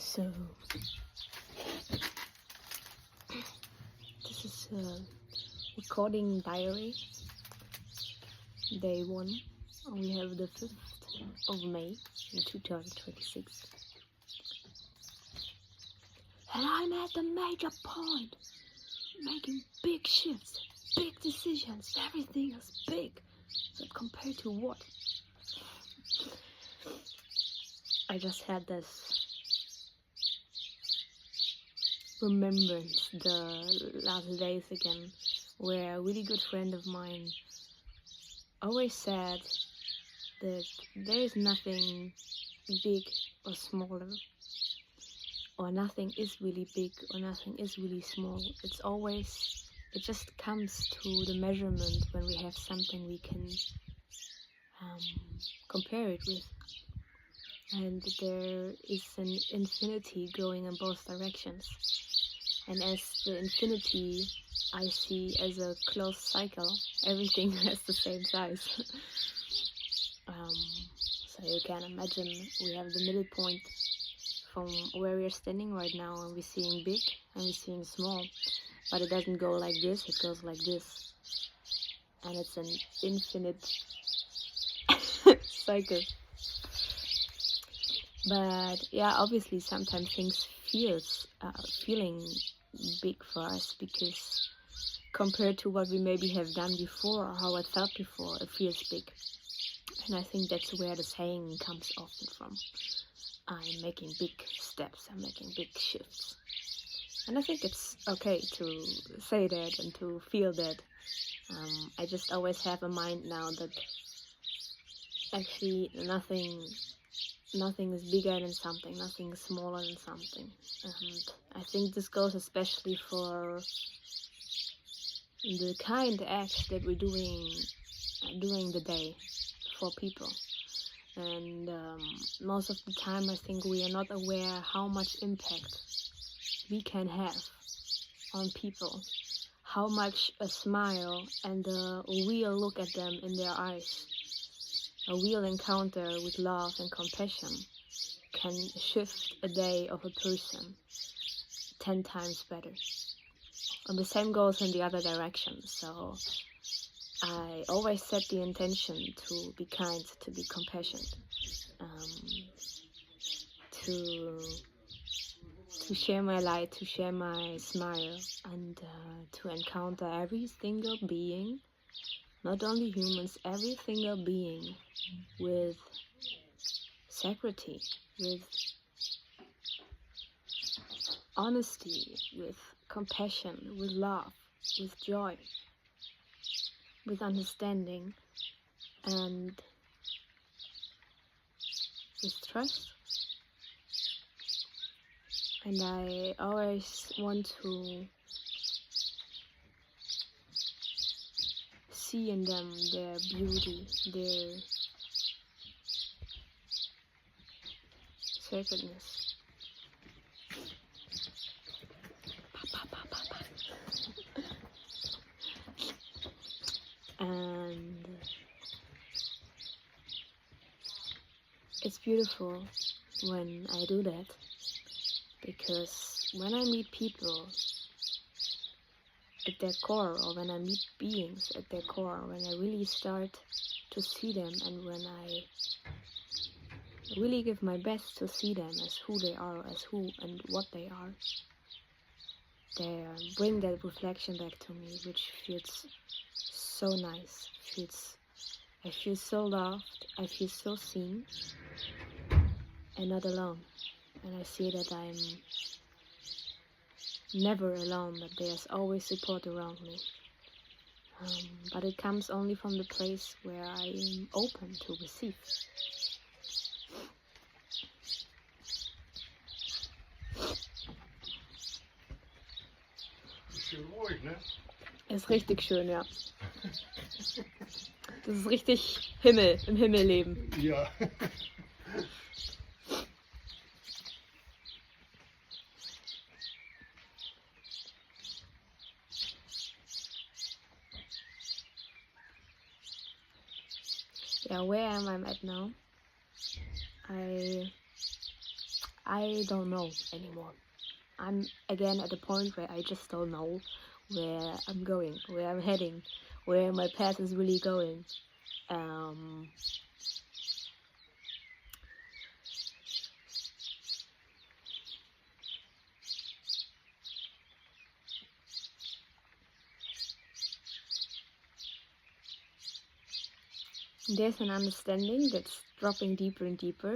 So this is a recording diary, day 1. We have the 5th of May in 2026. And I'm at the major point, making big shifts, big decisions, everything is big. But compared to what? I just had this remembrance the last days again, where a really good friend of mine always said that there is nothing big or smaller, or nothing is really big or nothing is really small. It just comes to the measurement when we have something we can compare it with. And there is an infinity going in both directions. And as the infinity I see as a closed cycle, everything has the same size. So you can imagine we have the middle point from where we are standing right now, and we're seeing big and we're seeing small. But it doesn't go like this, it goes like this. And it's an infinite cycle. But yeah, obviously sometimes things feeling big for us, because compared to what we maybe have done before or how it felt before, it feels big. And I think that's where the saying comes often from. I'm making big steps, I'm making big shifts. And I think it's okay to say that and to feel that. I just always have in mind now that actually nothing is bigger than something, nothing is smaller than something. And I think this goes especially for the kind acts that we're doing during the day for people. And most of the time I think we are not aware how much impact we can have on people, how much a smile and a real look at them in their eyes, a real encounter with love and compassion can shift a day of a person 10 times better. And the same goes in the other direction. So I always set the intention to be kind, to be compassionate, to share my light, to share my smile, and to encounter every single being, not only humans, every single being with sacrity, with honesty, with compassion, with love, with joy, with understanding, and with trust. And I always want to see in them their beauty, their sacredness. And it's beautiful when I do that, because when I meet people at their core, or when I meet beings at their core, when I really start to see them, and when I really give my best to see them as who they are, as who and what they are, they bring that reflection back to me, which feels so nice. I feel so loved, I feel so seen and not alone. And I see that I'm never alone, that there's always support around me. But it comes only from the place where I am open to receive. Schön ruhig, ne? Ist richtig schön, ja. Das ist richtig Himmel, im Himmel leben. Ja. Yeah, where am I at now? I I don't know anymore. I'm again at a point where I just don't know where I'm going, where I'm heading, where my path is really going. There's an understanding that's dropping deeper and deeper,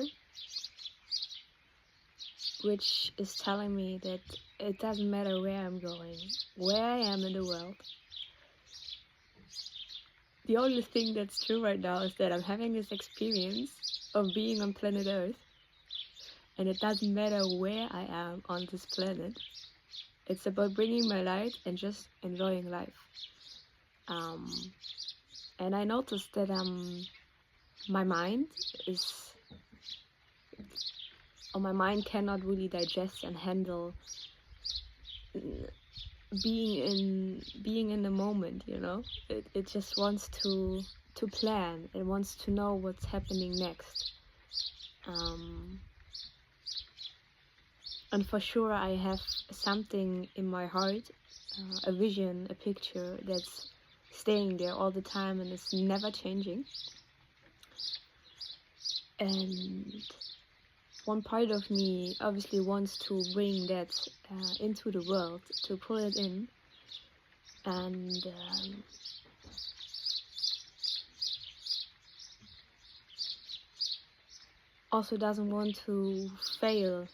which is telling me that it doesn't matter where I'm going, where I am in the world. The only thing that's true right now is that I'm having this experience of being on planet Earth, and it doesn't matter where I am on this planet. It's about bringing my light and just enjoying life. And I noticed that my mind cannot really digest and handle being in the moment, you know. It just wants to plan. It wants to know what's happening next. And for sure I have something in my heart, a vision, a picture that's staying there all the time and it's never changing. And one part of me obviously wants to bring that into the world, to pull it in, and also doesn't want to fail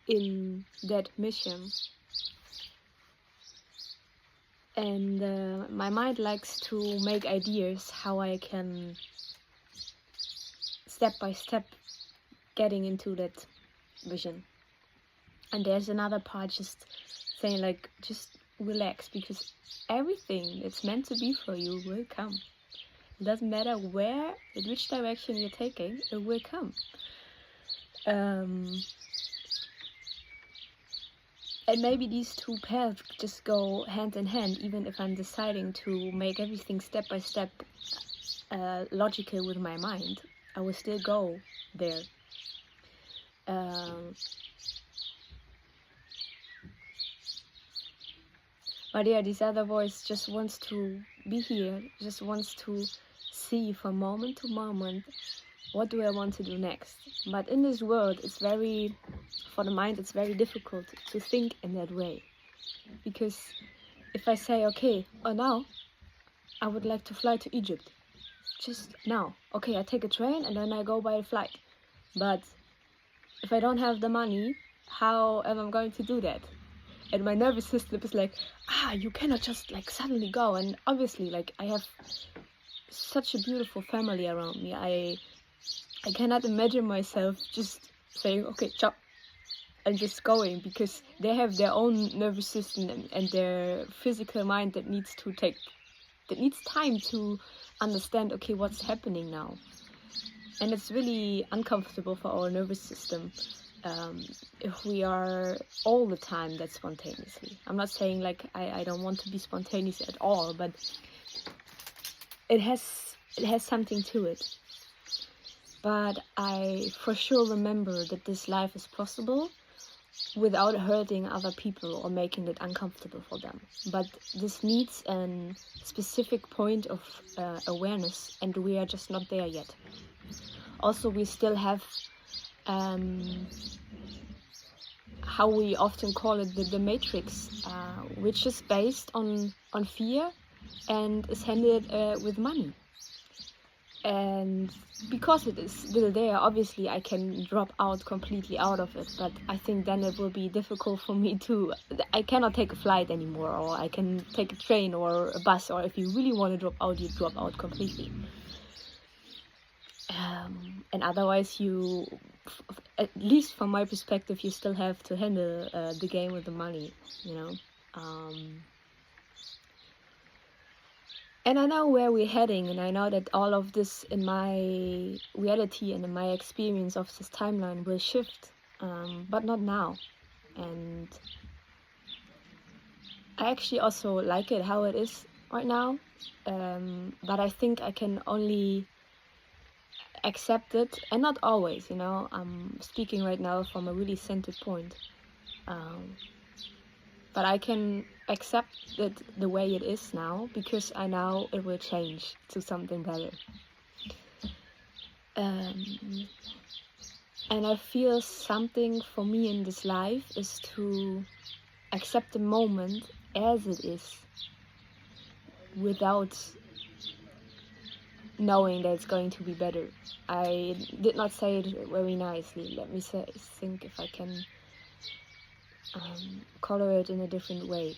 in that mission. And my mind likes to make ideas how I can step by step getting into that vision. And there's another part just saying like, just relax, because everything that's meant to be for you will come. It doesn't matter where, in which direction you're taking, it will come. And maybe these two paths just go hand in hand, even if I'm deciding to make everything step by step logical with my mind. I will still go there. But yeah, this other voice just wants to be here, just wants to see from moment to moment, what do I want to do next? But in this world, for the mind, it's very difficult to think in that way. Because if I say, okay, now I would like to fly to Egypt. Just now. Okay, I take a train and then I go by a flight. But if I don't have the money, how am I going to do that? And my nervous system is like, you cannot just like suddenly go. And obviously, like, I have such a beautiful family around me. I cannot imagine myself just saying, okay, ciao, and just going, because they have their own nervous system and their physical mind that needs time to understand, okay, what's happening now. And it's really uncomfortable for our nervous system if we are all the time that spontaneously. I'm not saying like I don't want to be spontaneous at all, but it has something to it. But I for sure remember that this life is possible without hurting other people or making it uncomfortable for them. But this needs a specific point of awareness, and we are just not there yet. Also, we still have how we often call it the matrix, which is based on fear and is handled with money. And because it is still there, obviously I can drop out completely out of it, but I think then it will be difficult for me I cannot take a flight anymore, or I can take a train or a bus, or if you really want to drop out, you drop out completely. And otherwise you, at least from my perspective, you still have to handle the game with the money, you know. And I know where we're heading, and I know that all of this in my reality and in my experience of this timeline will shift, but not now. And I actually also like it how it is right now, but I think I can only accept it, and not always, I'm speaking right now from a really centered point, but I can accept it the way it is now, because I know it will change to something better. And I feel something for me in this life is to accept the moment as it is, without knowing that it's going to be better. I did not say it very nicely. Let me think if I can color it in a different way.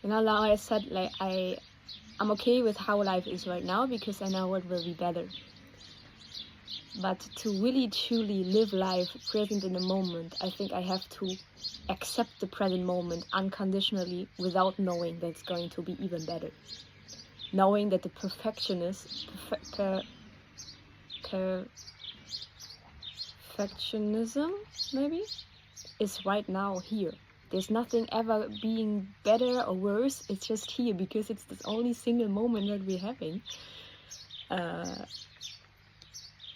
Now I said, like, I'm okay with how life is right now, because I know it will be better. But to really truly live life present in the moment, I think I have to accept the present moment unconditionally, without knowing that it's going to be even better. Knowing that the perfectionism maybe is right now here. There's nothing ever being better or worse. It's just here, because it's this only single moment that we're having.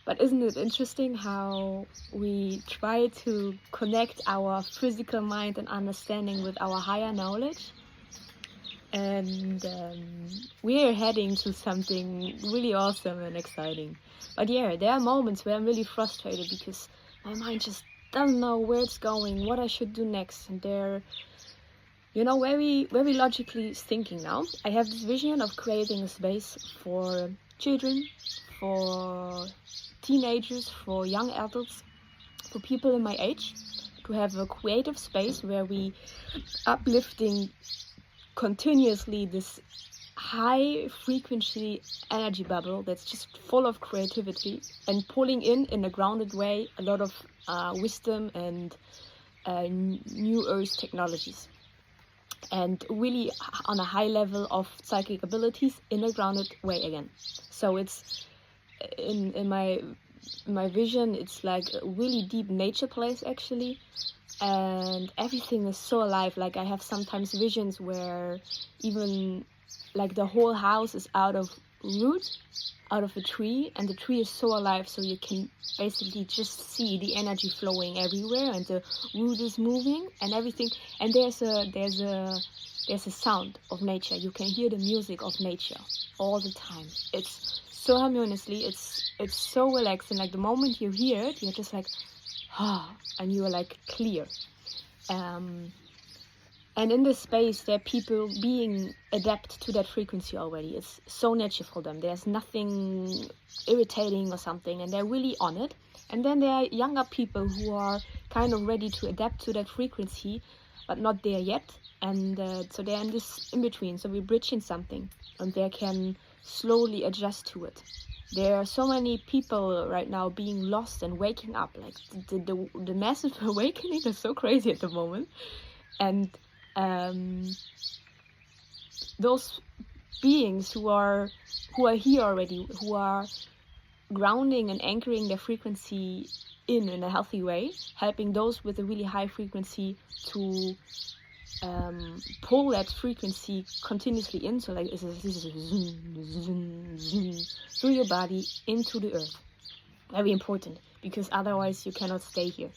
But isn't it interesting how we try to connect our physical mind and understanding with our higher knowledge? And we're heading to something really awesome and exciting. But yeah, there are moments where I'm really frustrated, because my mind just doesn't know where it's going, what I should do next. And they're, very logically thinking now. I have this vision of creating a space for children, for teenagers, for young adults, for people in my age, to have a creative space where we uplifting continuously this high frequency energy bubble that's just full of creativity, and pulling in a grounded way a lot of wisdom and new earth technologies, and really on a high level of psychic abilities in a grounded way again. So it's in my vision, it's like a really deep nature place actually, and everything is so alive. Like, I have sometimes visions where even like the whole house is out of a tree, and the tree is so alive, so you can basically just see the energy flowing everywhere, and the root is moving and everything. And there's a sound of nature. You can hear the music of nature all the time. It's so harmoniously, it's so relaxing. Like, the moment you hear it, you're just like, and you are like clear. And in this space, there are people being adapt to that frequency already. It's so natural for them. There's nothing irritating or something, and they're really on it. And then there are younger people who are kind of ready to adapt to that frequency, but not there yet. And so they're in this in between. So we're bridging something, and they can slowly adjust to it. There are so many people right now being lost and waking up. Like, the massive awakening is so crazy at the moment. And those beings who are here already, who are grounding and anchoring their frequency in a healthy way, helping those with a really high frequency to pull that frequency continuously in. So like, this is through your body into the earth. Very important, because otherwise you cannot stay here.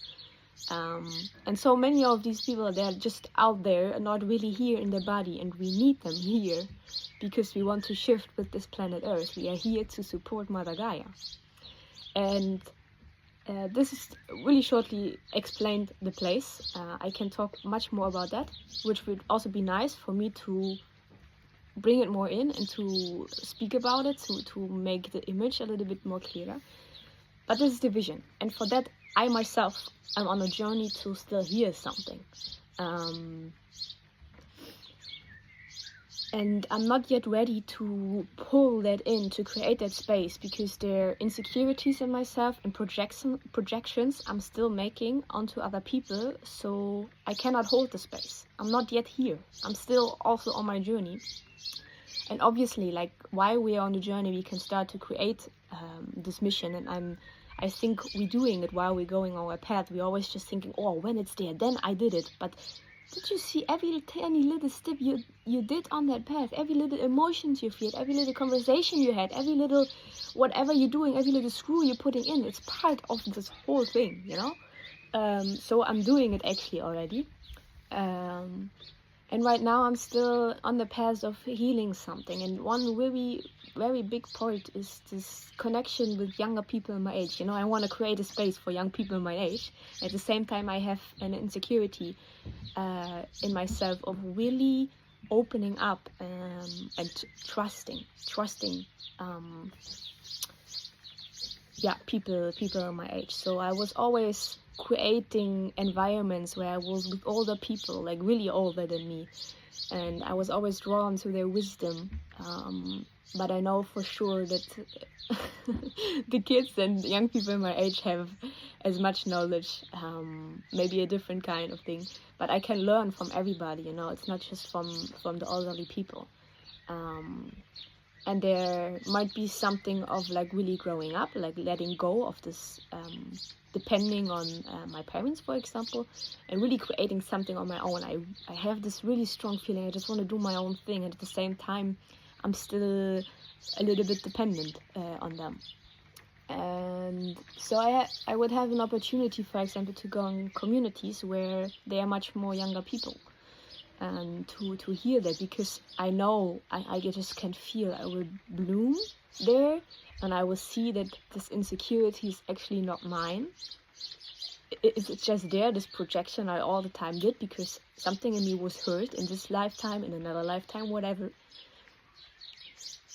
And so many of these people, they're just out there and not really here in their body, and we need them here because we want to shift with this planet Earth. We are here to support Mother Gaia. And this is really shortly explained the place. I can talk much more about that, which would also be nice for me to bring it more in and to speak about it, to make the image a little bit more clearer. But this is the vision, and for that I myself am on a journey to still hear something. And I'm not yet ready to pull that in, to create that space, because there are insecurities in myself and projections I'm still making onto other people, so I cannot hold the space. I'm not yet here. I'm still also on my journey. And obviously, like, while we are on the journey, we can start to create this mission, and I think we're doing it while we're going on our path. We're always just thinking, oh, when it's there, then I did it. But did you see every tiny little step you did on that path, every little emotions you feel, every little conversation you had, every little whatever you're doing, every little screw you're putting in, it's part of this whole thing, you know. So I'm doing it actually already, and right now I'm still on the path of healing something, and one very, very big part is this connection with younger people my age. You know, I want to create a space for young people my age. At the same time, I have an insecurity in myself of really opening up and trusting people my age. So I was always creating environments where I was with older people, like really older than me, and I was always drawn to their wisdom. But I know for sure that the kids and young people my age have as much knowledge, maybe a different kind of thing, but I can learn from everybody, you know. It's not just from the elderly people. And there might be something of like really growing up, like letting go of this, depending on my parents, for example, and really creating something on my own. I have this really strong feeling I just want to do my own thing, and at the same time I'm still a little bit dependent on them. And so I would have an opportunity, for example, to go in communities where there are much more younger people, and to hear that, because I know I just can feel I will bloom there, and I will see that this insecurity is actually not mine. It's just there, this projection I all the time did, because something in me was hurt in this lifetime, in another lifetime, whatever.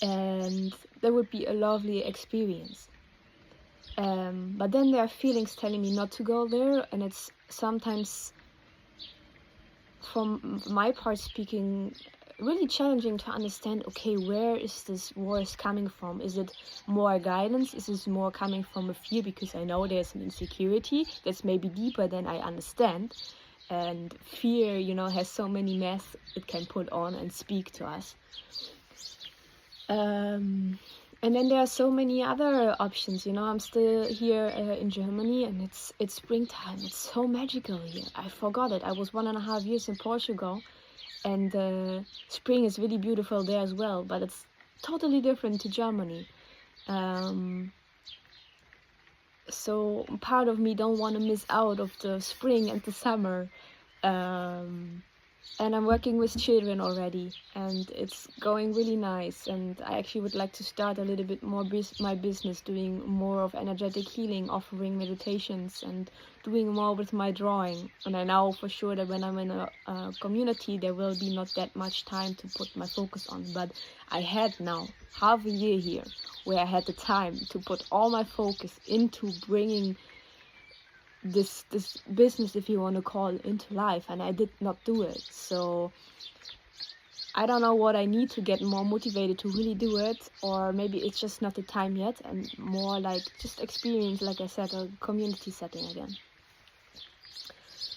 And that would be a lovely experience. But then there are feelings telling me not to go there, and it's sometimes, from my part speaking, really challenging to understand, okay, where is this voice coming from? Is it more guidance? Is this more coming from a fear? Because I know there's an insecurity that's maybe deeper than I understand. And fear, you know, has so many masks it can put on and speak to us. And then there are so many other options, you know. I'm still here in Germany, and it's springtime. It's so magical here. I forgot it. I was 1.5 years in Portugal, and spring is really beautiful there as well, but it's totally different to Germany. So part of me don't want to miss out of the spring and the summer. And I'm working with children already, and it's going really nice. And I actually would like to start a little bit more my business, doing more of energetic healing, offering meditations, and doing more with my drawing. And I know for sure that when I'm in a community, there will be not that much time to put my focus on. But I had now half a year here where I had the time to put all my focus into bringing this business, if you want to call it, into life, and I did not do it. So I don't know what I need to get more motivated to really do it, or maybe it's just not the time yet, and more like just experience, like I said, a community setting again.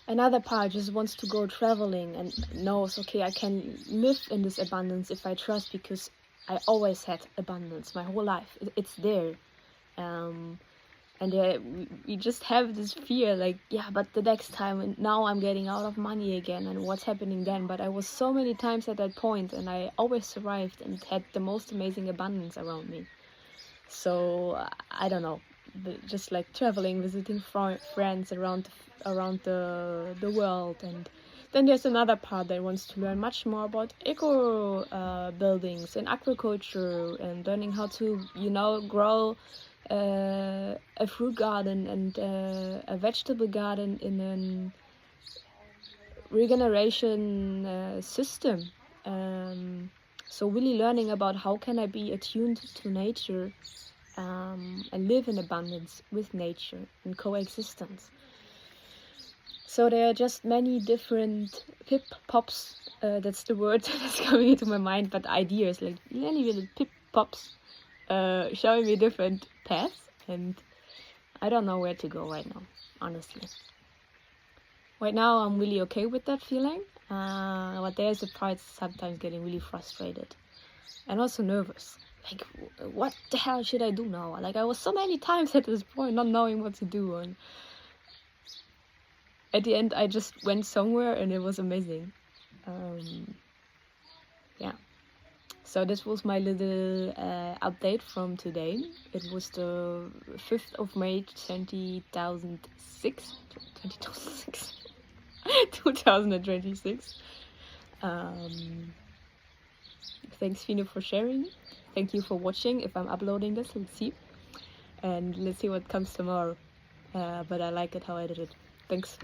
Another part just wants to go traveling and knows, okay, I can live in this abundance if I trust, because I always had abundance my whole life. It's there. And we just have this fear, like, yeah, but the next time, and now I'm getting out of money again, and what's happening then? But I was so many times at that point, and I always survived and had the most amazing abundance around me. So I don't know, but just like traveling, visiting friends around the world. And then there's another part that wants to learn much more about eco buildings and agriculture, and learning how to, you know, grow a fruit garden and a vegetable garden in a regeneration system. So really learning about how can I be attuned to nature and live in abundance with nature and coexistence. So there are just many different pip-pops, that's the word that's coming into my mind, but ideas, like many little pip-pops showing me different paths, and I don't know where to go right now, honestly. Right now I'm really okay with that feeling, but there's a part sometimes getting really frustrated and also nervous. Like, what the hell should I do now? Like, I was so many times at this point not knowing what to do, and at the end I just went somewhere and it was amazing. Yeah, so this was my little update from today. It was the 5th of May 2006 2026. Thanks, Fine, for sharing. Thank you for watching. If I'm uploading this, let's see. And let's see what comes tomorrow. But I like it how I did it. Thanks.